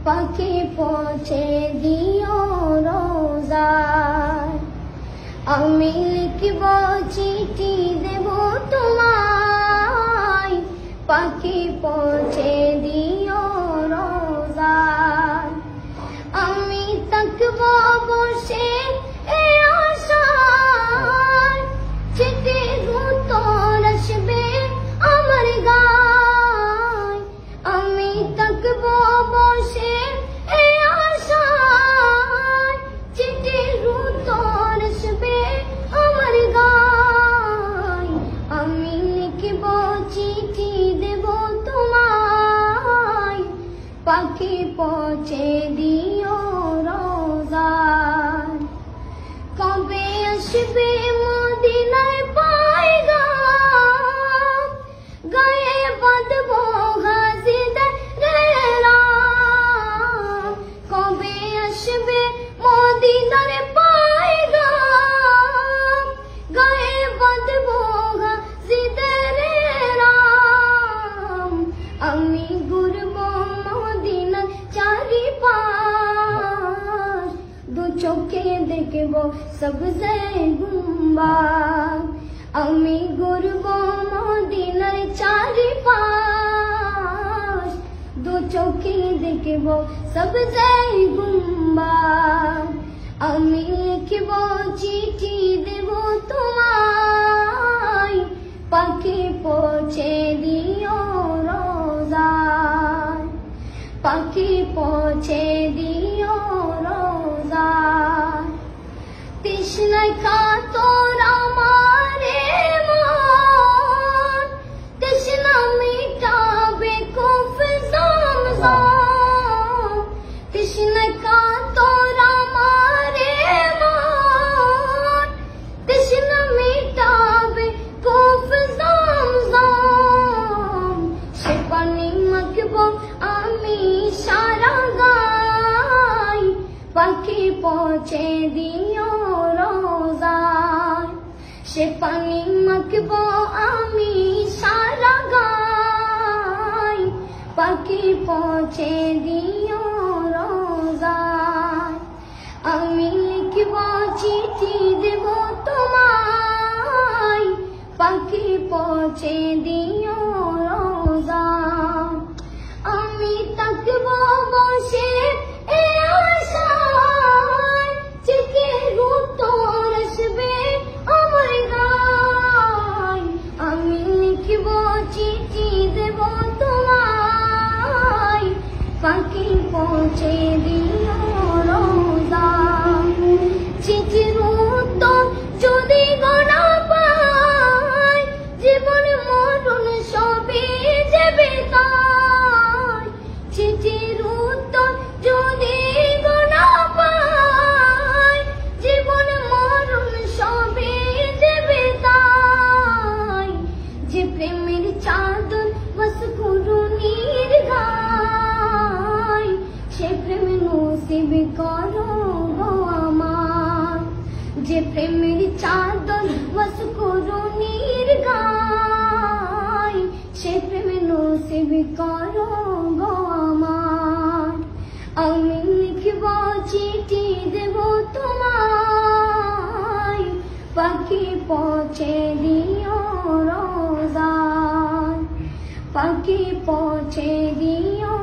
পাখি পৌঁছে দিও রোজায়। আমি লিখব চিঠি দেব তোমায়, পাখি পৌঁছে দিও রোজায়। আমি থাকব বসে এ আশায়, চিঠির উত্তর আসবে আমার গায়। আমি থাকব বসে এ আশায়, চিঠির উত্তর আসবে আমার গায়। আমি লিখব চিঠি দেব তোমায়, পাখি পৌঁছে দিও রোজায়। কবে আসবে মদিনায় পায়গাম, গায়ে বাঁধব গাজীদের রাম। কবে আসবে মদিনার পায়গাম, গায়ে বাঁধব গাজীদের রাম। আমি ঘুরব মদিনার চারিপাশ, দু চোখে দেখব সবজে গুম্বাদ। আমি ঘুরব মদিনার চারিপাশ, দু চোখে দেখব সবজে গুম্বাদ। আমি লিখব চিঠি দেব তোমায়, পাখি পৌঁছে দিও রোজায়। পাখি পৌঁছে দিও রোজায়। তৃষ্ণায় কাতর আমার মন, তৃষ্ণা মিটাবে খুব জমজম। তৃষ্ণায় কাতর আমার মন, তৃষ্ণা মিটাবে খুব জমজম। সে পানি মাখব আমি সারা গায়, পাখি পৌঁছে দিও রোজায়। সে পানি মাখব আমি সারা গায়, পাখি পৌঁছে দিও রোজায়। আমি লিখব চিঠি দেব তোমায়, পাখি পৌঁছে দিও রোজায়। আমি থাকব বসে এ আশায়, চিঠির উত্তর আসবে আমার গায়। আমি লিখব চিঠি দেব তোমায়, পাখি পৌঁছে দিও রোজায়। চিঠির উত্তর যদি গোনা পাই, জীবন মরণ সবই যাবে তাই। চিঠির উত্তর যদি গোনা পাই, জীবন মরণ সবই যাবে তাই। যে প্রেমের চাদর বস কুরুনির গায়, সে প্রেম নসিব করো গো আমার। যে প্রেমের চাদর বস কুরুনির গায়, সে প্রেম নসিব করো গো আমার। আমি লিখব চিঠি দেব তোমায়, পাখি পৌঁছে দিও রোজায়। পাখি পৌঁছে দিও